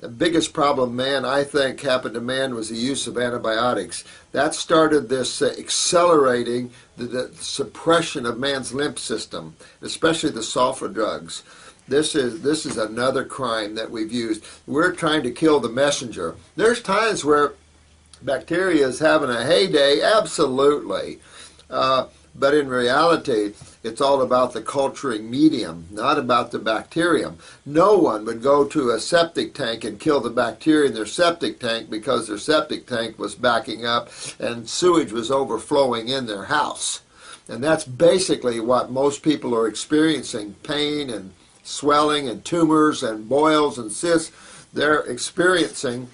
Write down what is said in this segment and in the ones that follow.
The biggest problem, man, I think happened to man was the use of antibiotics. That started this accelerating the suppression of man's lymph system, especially the sulfur drugs. This is another crime that we've used. We're trying to kill the messenger. There's times where bacteria is having a heyday, absolutely. But in reality, it's all about the culturing medium, not about the bacterium. No one would go to a septic tank and kill the bacteria in their septic tank because their septic tank was backing up and sewage was overflowing in their house. And that's basically what most people are experiencing, pain and swelling and tumors and boils and cysts. They're experiencing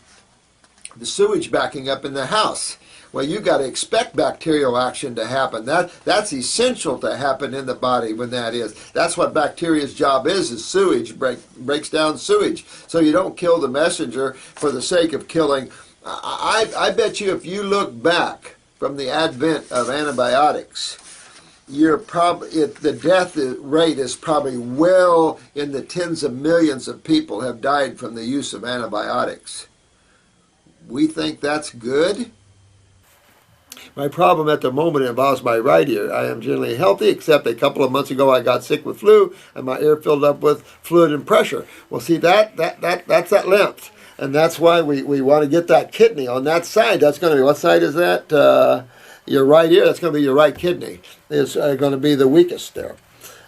the sewage backing up in the house. Well, you got to expect bacterial action to happen. That's essential to happen in the body when that is. That's what bacteria's job is sewage, breaks down sewage. So you don't kill the messenger for the sake of killing. I bet you if you look back from the advent of antibiotics, the death rate is probably well in the tens of millions of people have died from the use of antibiotics. We think that's good? My problem at the moment involves my right ear. I am generally healthy, except a couple of months ago I got sick with flu, and my ear filled up with fluid and pressure. Well, see, that's that lymph, and that's why we want to get that kidney on that side. That's going to be, what side is that? Your right ear. That's going to be your right kidney. It's going to be the weakest there.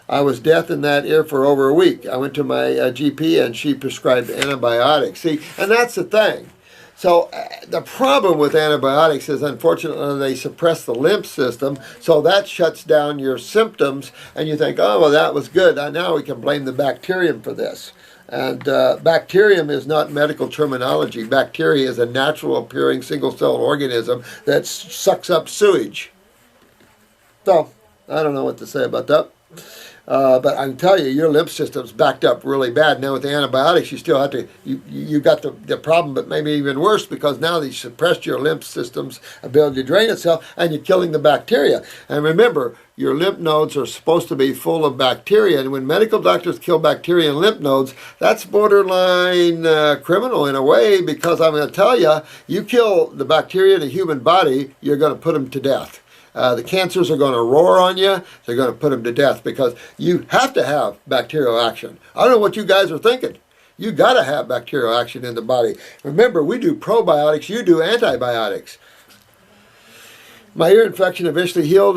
I was deaf in that ear for over a week. I went to my GP, and she prescribed antibiotics. See, and that's the thing. So the problem with antibiotics is, unfortunately, they suppress the lymph system, so that shuts down your symptoms, and you think, oh, well, that was good. Now we can blame the bacterium for this. And bacterium is not medical terminology. Bacteria is a natural-appearing single-celled organism that sucks up sewage. So I don't know what to say about that. But I can tell you, your lymph system's backed up really bad. Now with the antibiotics, you still have to, you got the problem, but maybe even worse, because now they suppressed your lymph system's ability to drain itself, and you're killing the bacteria. And remember, your lymph nodes are supposed to be full of bacteria, and when medical doctors kill bacteria in lymph nodes, that's borderline criminal in a way, because I'm going to tell you, you kill the bacteria in the human body, you're going to put them to death. The cancers are going to roar on you. They're going to put them to death because you have to have bacterial action. I don't know what you guys are thinking. You got to have bacterial action in the body. Remember, we do probiotics. You do antibiotics. My ear infection eventually healed.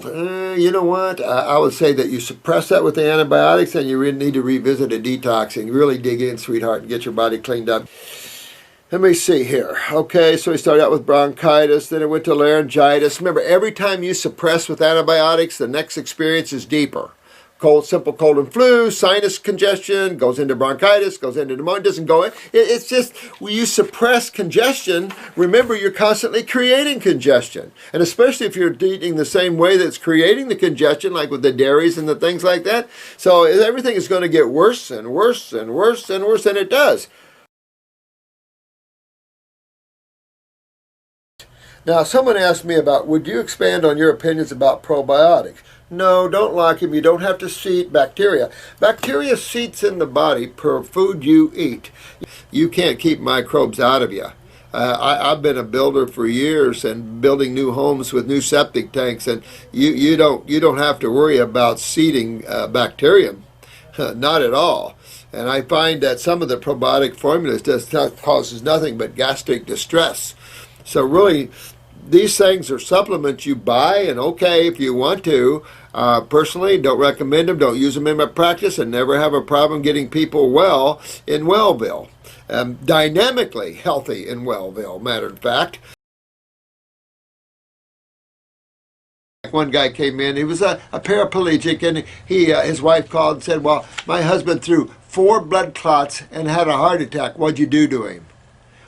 You know what? I would say that you suppress that with the antibiotics, and you really need to revisit a detoxing. Really dig in, sweetheart, and get your body cleaned up. Let me see here. Okay, so we started out with bronchitis, then it went to laryngitis. Remember, every time you suppress with antibiotics, the next experience is deeper. Simple cold and flu, sinus congestion, goes into bronchitis, goes into pneumonia, doesn't go in. It's just, when you suppress congestion, remember you're constantly creating congestion. And especially if you're eating the same way that's creating the congestion, like with the dairies and the things like that. So everything is going to get worse and worse and worse and worse, and it does. Now, someone asked me about, would you expand on your opinions about probiotics? No, don't lock them. You don't have to seat bacteria. Bacteria seats in the body per food you eat. You can't keep microbes out of you. I've been a builder for years and building new homes with new septic tanks, and you don't have to worry about seating bacterium, not at all. And I find that some of the probiotic formulas just causes nothing but gastric distress. So really, these things are supplements you buy, and okay if you want to. Personally, don't recommend them, don't use them in my practice, and never have a problem getting people well in Wellville. Dynamically healthy in Wellville, matter of fact. One guy came in, he was a paraplegic, and his wife called and said, well, my husband threw 4 blood clots and had a heart attack. What'd you do to him?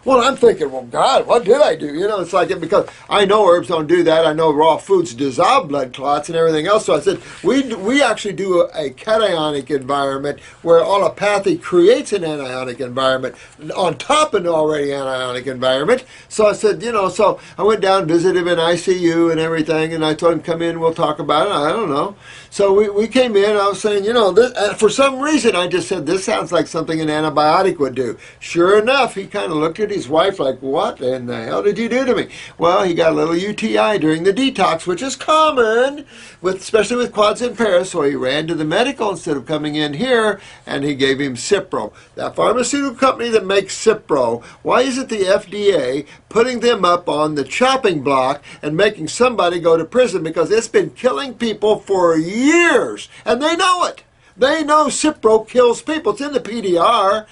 Well, I'm thinking, well, God, what did I do? You know, it's like it because I know herbs don't do that. I know raw foods dissolve blood clots and everything else. So I said, we actually do a cationic environment where allopathy creates an anionic environment on top of an already anionic environment. So I said, you know, so I went down, visited him in ICU and everything, and I told him, come in, we'll talk about it. I don't know. So we came in, I was saying, you know, this, for some reason I just said, this sounds like something an antibiotic would do. Sure enough, he kind of looked at his wife like, what in the hell did you do to me? Well, he got a little UTI during the detox, which is common, especially with quads in Paris, so he ran to the medical instead of coming in here, and he gave him Cipro. That pharmaceutical company that makes Cipro, why isn't the FDA putting them up on the chopping block and making somebody go to prison? Because it's been killing people for years, and they know it. They know Cipro kills people. It's in the PDR.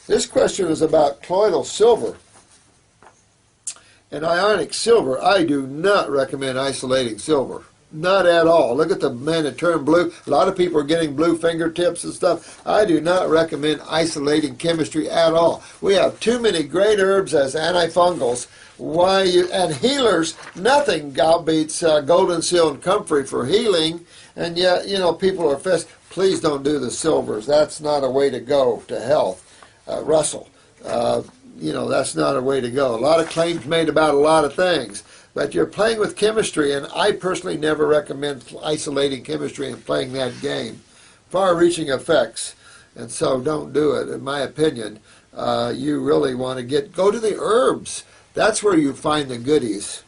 This question is about colloidal silver and ionic silver. I do not recommend isolating silver. Not at all. Look at the man that turned blue. A lot of people are getting blue fingertips and stuff. I do not recommend isolating chemistry at all. We have too many great herbs as antifungals. And healers, nothing beats golden seal and comfrey for healing. And yet, you know, people are please don't do the silvers. That's not a way to go to health. Russell, you know, that's not a way to go. A lot of claims made about a lot of things, but you're playing with chemistry, and I personally never recommend isolating chemistry and playing that game. Far-reaching effects, and so don't do it, in my opinion. You really want to go to the herbs. That's where you find the goodies.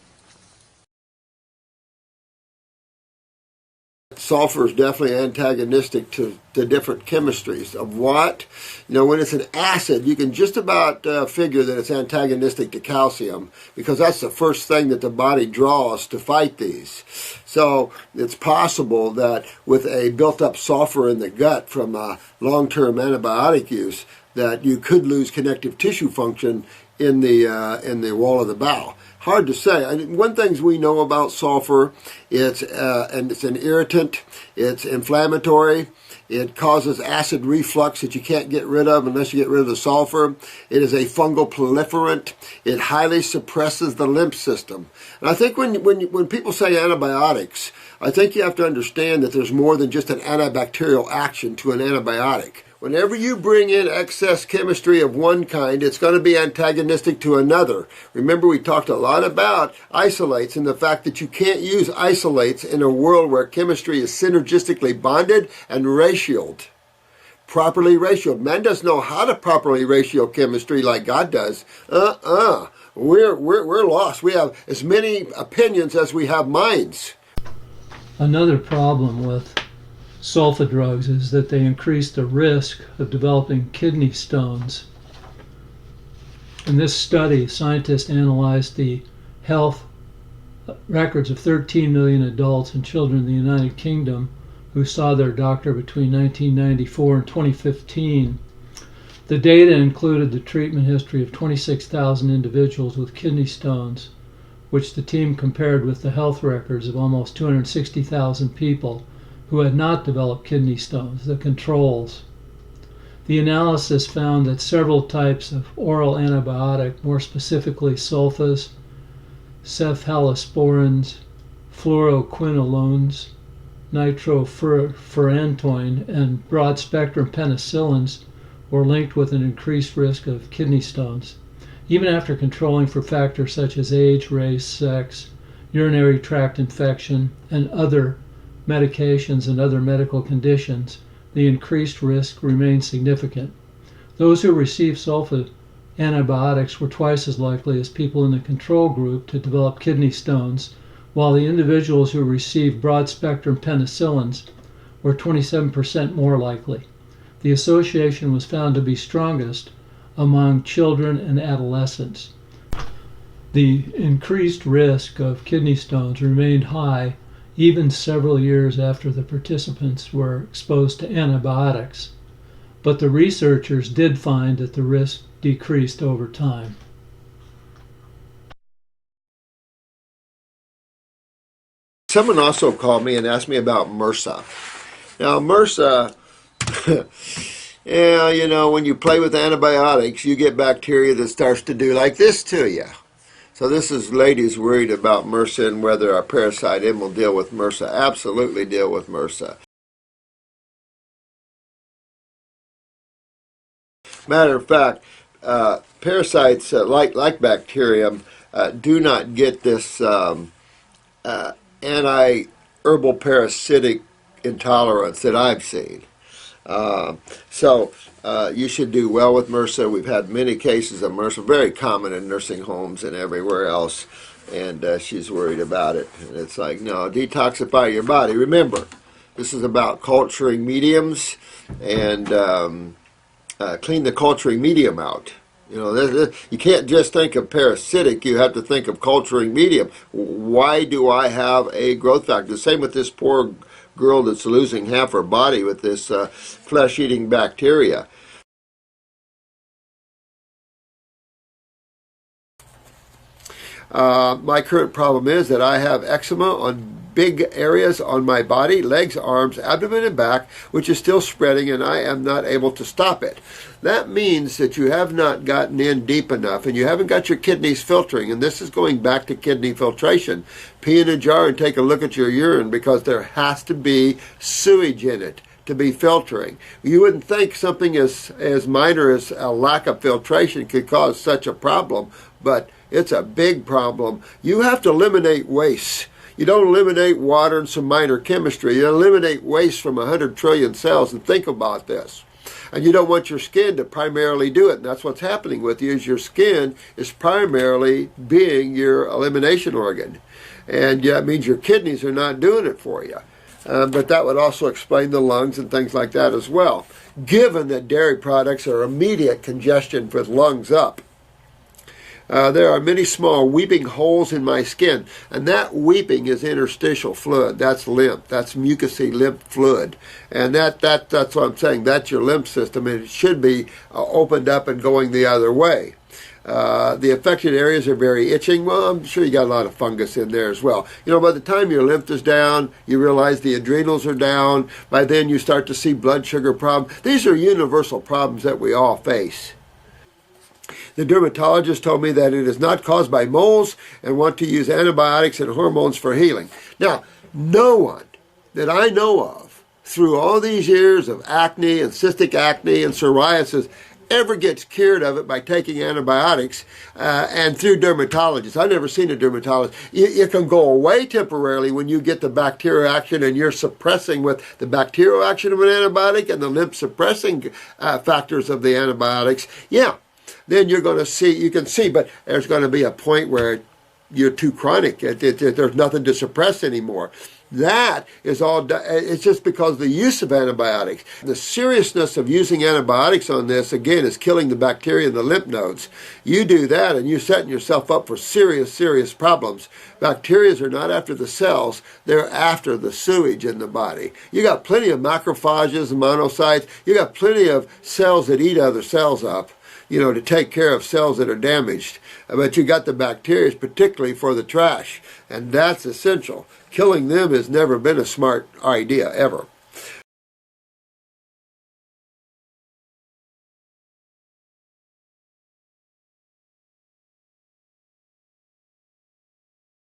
Sulfur is definitely antagonistic to different chemistries. Of what? You know, when it's an acid, you can just about figure that it's antagonistic to calcium, because that's the first thing that the body draws to fight these. So it's possible that with a built-up sulfur in the gut from long-term antibiotic use, that you could lose connective tissue function in the wall of the bowel. Hard to say. One thing we know about sulfur, it's an irritant, it's inflammatory, it causes acid reflux that you can't get rid of unless you get rid of the sulfur. It is a fungal proliferant. It highly suppresses the lymph system. And I think when people say antibiotics, I think you have to understand that there's more than just an antibacterial action to an antibiotic. Whenever you bring in excess chemistry of one kind, it's going to be antagonistic to another. Remember, we talked a lot about isolates and the fact that you can't use isolates in a world where chemistry is synergistically bonded and ratioed. Properly ratioed. Man doesn't know how to properly ratio chemistry like God does. We're lost. We have as many opinions as we have minds. Another problem with sulfa drugs is that they increase the risk of developing kidney stones. In this study, scientists analyzed the health records of 13 million adults and children in the United Kingdom who saw their doctor between 1994 and 2015. The data included the treatment history of 26,000 individuals with kidney stones, which the team compared with the health records of almost 260,000 people who had not developed kidney stones, the controls. The analysis found that several types of oral antibiotic, more specifically sulfas, cephalosporins, fluoroquinolones, nitrofurantoin, and broad-spectrum penicillins, were linked with an increased risk of kidney stones. Even after controlling for factors such as age, race, sex, urinary tract infection, and other medications and other medical conditions, the increased risk remained significant. Those who received sulfa antibiotics were twice as likely as people in the control group to develop kidney stones, while the individuals who received broad-spectrum penicillins were 27% more likely. The association was found to be strongest among children and adolescents. The increased risk of kidney stones remained high even several years after the participants were exposed to antibiotics, but the researchers did find that the risk decreased over time. Someone also called me and asked me about MRSA. Now, MRSA Yeah, you know, when you play with antibiotics, you get bacteria that starts to do like this to you. So this is ladies worried about MRSA and whether our parasite in will deal with MRSA. Absolutely deal with MRSA. Matter of fact, parasites like bacterium do not get this anti-herbal parasitic intolerance that I've seen. So you should do well with MRSA. We've had many cases of MRSA, very common in nursing homes and everywhere else, and she's worried about it. And it's like, no, detoxify your body. Remember, this is about culturing mediums and clean the culturing medium out. You know, you can't just think of parasitic, you have to think of culturing medium. Why do I have a growth factor? The same with this poor girl that's losing half her body with this flesh-eating bacteria. My current problem is that I have eczema on big areas on my body, legs, arms, abdomen, and back, which is still spreading, and I am not able to stop it. That means that you have not gotten in deep enough, and you haven't got your kidneys filtering, and this is going back to kidney filtration. Pee in a jar and take a look at your urine, because there has to be sewage in it to be filtering. You wouldn't think something as minor as a lack of filtration could cause such a problem, but it's a big problem. You have to eliminate waste. You don't eliminate water and some minor chemistry. You eliminate waste from 100 trillion cells, and think about this. And you don't want your skin to primarily do it. And that's what's happening with you, is your skin is primarily being your elimination organ. And that means your kidneys are not doing it for you. But that would also explain the lungs and things like that as well, given that dairy products are immediate congestion with lungs up. There are many small weeping holes in my skin, and that weeping is interstitial fluid. That's lymph. That's mucousy lymph fluid, and that's what I'm saying. That's your lymph system, and it should be opened up and going the other way. The affected areas are very itching. Well, I'm sure you got a lot of fungus in there as well. You know, by the time your lymph is down, you realize the adrenals are down. By then, you start to see blood sugar problems. These are universal problems that we all face. The dermatologist told me that it is not caused by moles and want to use antibiotics and hormones for healing. Now, no one that I know of through all these years of acne and cystic acne and psoriasis ever gets cured of it by taking antibiotics and through dermatologists. I've never seen a dermatologist. It can go away temporarily when you get the bacterial action and you're suppressing with the bacterial action of an antibiotic and the lymph suppressing factors of the antibiotics. Yeah. Then you're going to see, you can see, but there's going to be a point where you're too chronic. There's nothing to suppress anymore. That is all, it's just because of the use of antibiotics. The seriousness of using antibiotics on this, again, is killing the bacteria in the lymph nodes. You do that and you're setting yourself up for serious, serious problems. Bacteria are not after the cells, they're after the sewage in the body. You got plenty of macrophages and monocytes. You got plenty of cells that eat other cells up, you know, to take care of cells that are damaged. But you got the bacteria, particularly for the trash, and that's essential. Killing them has never been a smart idea, ever.